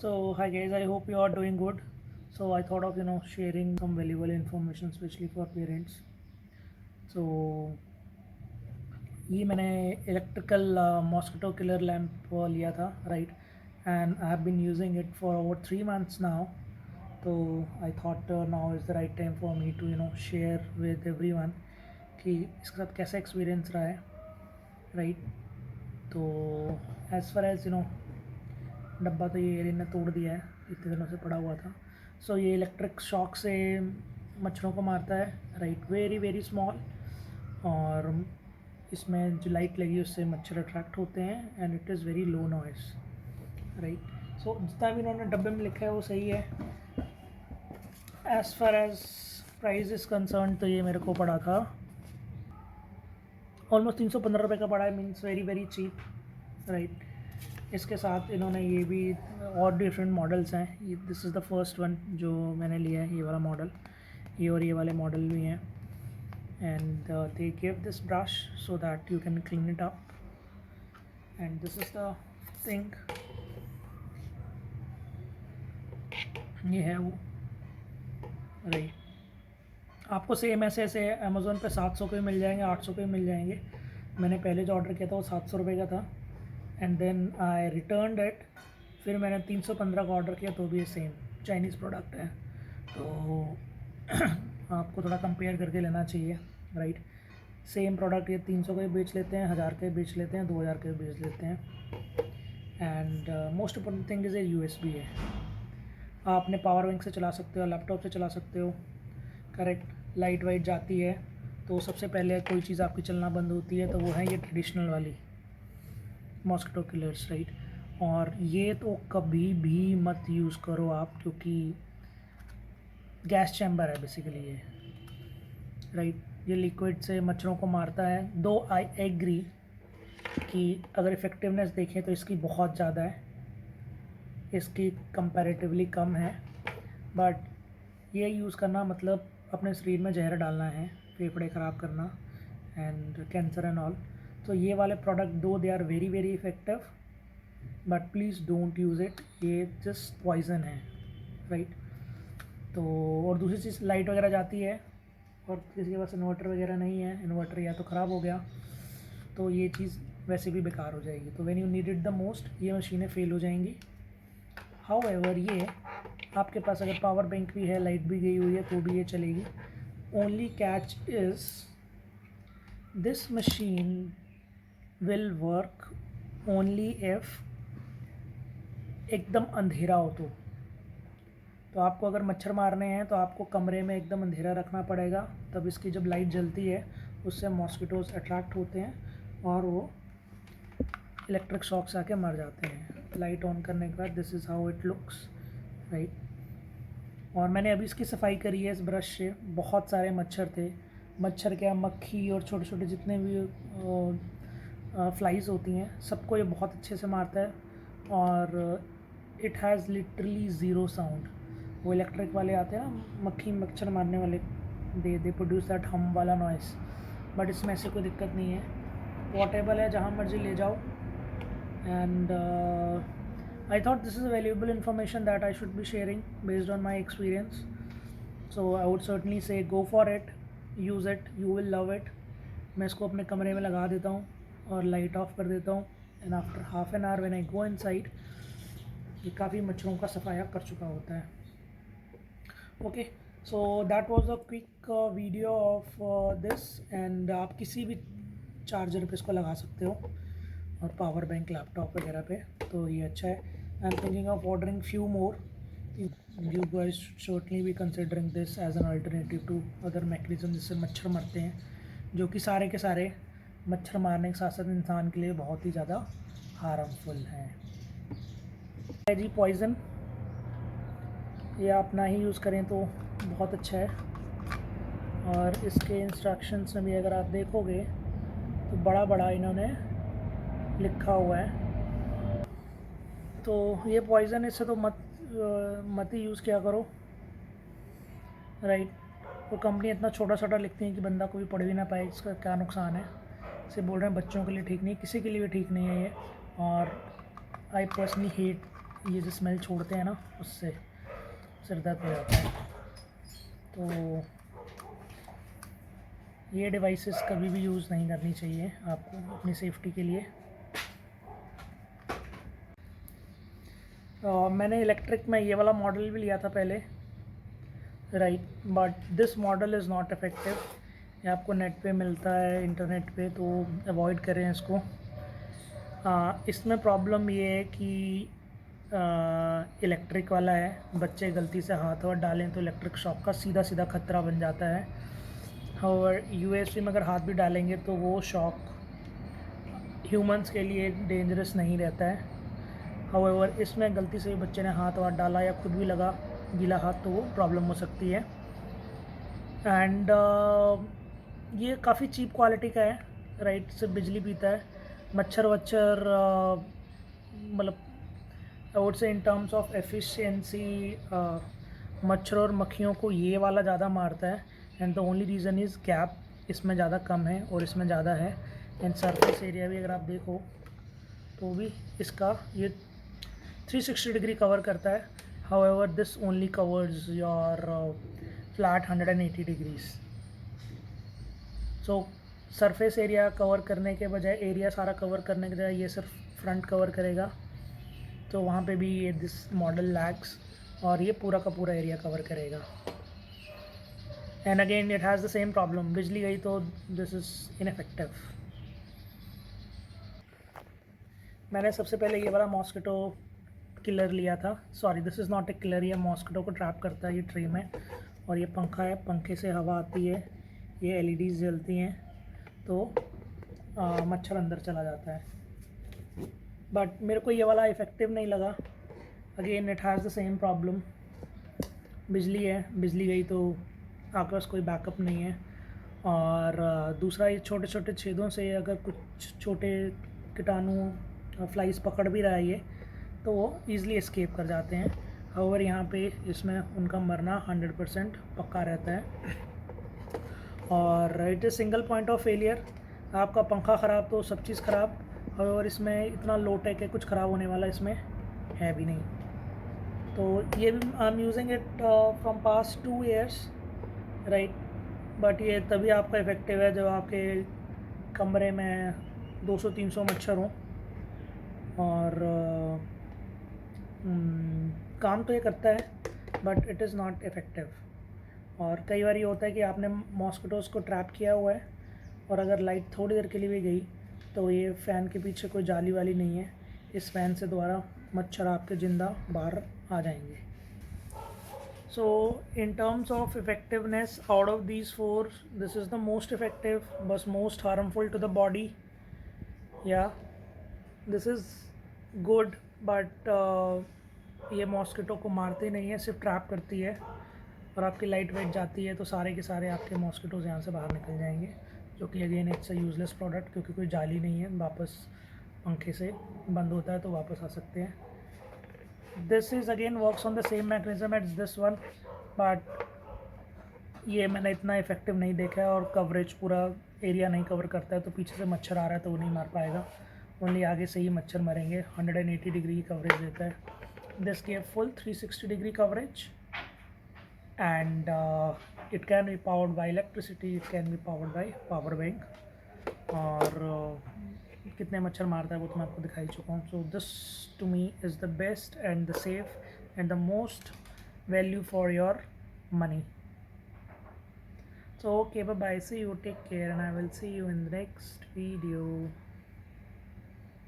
So hi guys, I hope you are doing good. So I thought of sharing some valuable information, especially for parents. So ये मैंने electrical mosquito killer lamp लिया था, right, and I have been using it for over 3 months now. तो I thought now is the right time for me to share with everyone कि इसके साथ कैसा experience रहा है, राइट. तो एज़ फार एज डब्बा तो ये एलियन ने तोड़ दिया है, इतने दिनों से पड़ा हुआ था. सो ये इलेक्ट्रिक शॉक से मच्छरों को मारता है, राइट, वेरी वेरी स्मॉल. और इसमें जो लाइट लगी उससे मच्छर अट्रैक्ट होते हैं and it is very low noise, right. So जितना भी इन्होंने डब्बे में लिखा है वो सही है. As far as price is concern तो ये मेरे को पड़ा था ऑलमोस्ट 315 रुपये का पड़ा है, means very very cheap, right. इसके साथ इन्होंने ये भी और डिफरेंट मॉडल्स हैं. This is the first one जो मैंने लिया है, ये वाला मॉडल. ये और ये वाले मॉडल भी हैं. And they give this brush so that you can clean it up, and this is the thing. ये है वो, राइट. आपको सेम ऐसे अमेज़ोन पे 700 के मिल जाएंगे, 800 के मिल जाएंगे. मैंने पहले जो ऑर्डर किया था वो 700 रुपये का था, and then I return it. फिर मैंने 315 का ऑर्डर किया तो भी ये सेम चाइनीज़ प्रोडक्ट है. तो आपको थोड़ा कंपेयर करके लेना चाहिए, राइट. सेम प्रोडक्ट ये 300 के बेच लेते हैं, 1000 के बेच लेते हैं, 2000 के बेच लेते हैं. And most important thing is ये USB है. आप अपने पावर बैंक से चला सकते हो, लैपटॉप से चला सकते हो, करेक्ट. लाइट वाइट जाती है तो सबसे पहले कोई चीज़ आपकी चलना बंद होती है, तो वो है ये ट्रेडिशनल वाली मॉस्किटो किलर्स, राइट. और ये तो कभी भी मत यूज़ करो आप, क्योंकि गैस चैम्बर है बेसिकली ये, राइट. ये लिक्विड से मच्छरों को मारता है. दो आई एग्री कि अगर इफ़ेक्टिवनेस देखें तो इसकी बहुत ज़्यादा है, इसकी कंपैरेटिवली कम है. बट ये यूज़ करना मतलब अपने शरीर में जहर डालना है, फेफड़े ख़राब करना एंड कैंसर एंड ऑल. तो ये वाले प्रोडक्ट दो they are very very effective, but please don't use it. ये जस्ट पॉइज़न है, राइट. तो और दूसरी चीज़, लाइट वगैरह जाती है और किसी के पास इन्वर्टर वगैरह नहीं है, इन्वर्टर या तो ख़राब हो गया, तो ये चीज़ वैसे भी बेकार हो जाएगी. तो when you need it the most ये मशीनें फ़ेल हो जाएंगी. हाउएवर ये आपके पास अगर पावर बैंक भी है, लाइट भी गई हुई है, तो भी ये चलेगी. Only catch is this machine will work only if एकदम अंधेरा हो. तो आपको अगर मच्छर मारने हैं तो आपको कमरे में एकदम अंधेरा रखना पड़ेगा, तब इसकी जब लाइट जलती है उससे मॉस्किटोज़ अट्रैक्ट होते हैं और वो इलेक्ट्रिक शॉक से आके मर जाते हैं. लाइट ऑन करने के बाद this is how it looks, right. और मैंने अभी इसकी सफाई करी है इस ब्रश से. बहुत सारे मच्छर थे, मच्छर क्या, मक्खी और छोटे छोटे जितने भी फ्लाइज होती हैं, सबको ये बहुत अच्छे से मारता है. और it has literally zero sound. वो इलेक्ट्रिक वाले आते हैं ना, मक्खी मच्छर मारने वाले, दे प्रोड्यूस दैट हम वाला नॉइस. बट इसमें ऐसे कोई दिक्कत नहीं है, पोर्टेबल है, जहाँ मर्जी ले जाओ. And I thought this is a valuable information that I should be sharing based on my experience. So I would certainly say go for it, use it, you will love it. मैं इसको अपने कमरे में लगा देता हूँ और light of कर देता हूँ, and after half an hour when I go inside ये काफ़ी मच्छरों का सफाया कर चुका होता है. Okay, so that was a quick video of this. And आप किसी भी चार्जर पे इसको लगा सकते हो और पावर बैंक लैपटॉप वगैरह पे, तो ये अच्छा है. I am thinking of ordering few more. You guys shortly be considering this as an alternative to other mechanism जिससे मच्छर मरते हैं, जो कि सारे के सारे मच्छर मारने के साथ साथ इंसान के लिए बहुत ही ज़्यादा हार्मफुल हैं. जी पॉइज़न, ये आप ना ही यूज़ करें तो बहुत अच्छा है. और इसके इंस्ट्रक्शंस में भी अगर आप देखोगे तो बड़ा बड़ा इन्होंने लिखा हुआ है. तो ये पॉइज़न, इससे तो मत ही यूज़ किया करो, राइट. तो कंपनी इतना छोटा छोटा लिखती है कि बंदा कोई पढ़ भी ना पाए इसका क्या नुकसान है. इसे बोल रहे हैं बच्चों के लिए ठीक नहीं, किसी के लिए भी ठीक नहीं है ये. और आई पर्सनली हेट ये जो स्मेल छोड़ते हैं ना, उससे सिर दर्द हो जाता है। तो ये डिवाइसेस कभी भी यूज़ नहीं करनी चाहिए आपको अपनी सेफ्टी के लिए। मैंने इलेक्ट्रिक में ये वाला मॉडल भी लिया था पहले, right, but this model is not effective. ये आपको नेट पे मिलता है, इंटरनेट पे, तो अवॉइड करें इसको। इसमें प्रॉब्लम ये है कि इलेक्ट्रिक वाला है, बच्चे गलती से हाथ वाथ डालें तो इलेक्ट्रिक शॉक का सीधा सीधा खतरा बन जाता है। और यूएसबी में अगर हाथ भी डालेंगे तो वो शॉक ह्यूमंस के लिए डेंजरस नहीं रहता है। हाउएवर इसमें गलती से भी बच्चे ने हाथ वाथ डाला या खुद भी लगा गीला हाथ, तो वो प्रॉब्लम हो सकती है। एंड ये काफ़ी चीप क्वालिटी का है, राइट, सिर्फ बिजली पीता है। मच्छर वच्छर मतलब I would say in terms of efficiency मच्छर और मक्खियों को ये वाला ज़्यादा मारता है। And the only reason is gap इसमें ज़्यादा कम है और इसमें ज़्यादा है। एंड सरफेस एरिया भी अगर आप देखो तो भी इसका ये 360 डिग्री कवर करता है। However this only covers your flat 180 degrees. So surface area cover करने के बजाय, एरिया सारा कवर करने के बजाय ये सिर्फ फ्रंट कवर करेगा, तो वहाँ पे भी ये दिस मॉडल लैक्स, और ये पूरा का पूरा एरिया कवर करेगा। And again it has the same problem, बिजली गई तो दिस इज़ इनफेक्टिव। मैंने सबसे पहले ये वाला मॉस्किटो किलर लिया था। Sorry, this is not a killer, ये मॉस्किटो को ट्रैप करता है ये ट्रे में। और ये पंखा है, पंखे से हवा आती है, ये एलईडीज़ जलती हैं, तो मच्छर अंदर चला जाता है। बट मेरे को ये वाला इफ़ेक्टिव नहीं लगा। Again it has the same problem, बिजली है, बिजली गई तो आपके पास कोई बैकअप नहीं है। और दूसरा, ये छोटे छोटे छेदों से अगर कुछ छोटे कीटाणु फ्लाइज पकड़ भी रहा है ये, तो वो ईज़िली एस्केप कर जाते हैं। हाउएवर यहाँ पे इसमें उनका मरना 100% पक्का रहता है। और it is single point of failure. आपका पंखा ख़राब तो सब चीज़ ख़राब। हाउएवर इसमें इतना लो टेक है, कुछ ख़राब होने वाला इसमें है भी नहीं। तो ये भी I am using it from past 2 years, right. But ये तभी आपका इफ़ेक्टिव है जब आपके कमरे में 200-300 मच्छर हों। और काम तो ये करता है but it is not effective. और कई बार ये होता है कि आपने मॉस्किटोज़ को ट्रैप किया हुआ है, और अगर लाइट थोड़ी देर के लिए भी गई तो ये फ़ैन के पीछे कोई जाली वाली नहीं है, इस फ़ैन से दोबारा मच्छर आपके ज़िंदा बाहर आ जाएंगे। So in terms of effectiveness, out of these 4, this is the most effective but most harmful to the body. Yeah, this is good, but ये मॉस्किटो को मारती नहीं है, सिर्फ ट्रैप करती है। और आपकी लाइट वेट जाती है तो सारे के सारे आपके मॉस्किटोज़ यहाँ से बाहर निकल जाएंगे, जो कि again it's a useless product, क्योंकि कोई जाली नहीं है, वापस पंखे से बंद होता है तो वापस आ सकते हैं। This is again works on the same mechanism as this one, but ये मैंने इतना इफ़ेक्टिव नहीं देखा है, और कवरेज पूरा एरिया नहीं कवर करता है, तो पीछे से मच्छर आ रहा है तो वो नहीं मार पाएगा, ओनली आगे से ही मच्छर मरेंगे। 180 डिग्री की कवरेज देता है। This give full 360 degree coverage, and it can be powered by electricity, it can be powered by power bank. और कितने मच्छर मारता है वो तो मैं आपको दिखाई चुका हूँ। So this to me is the best and the safe and the most value for your money. So okay, bye bye, see you, take care, and I will see you in the next video.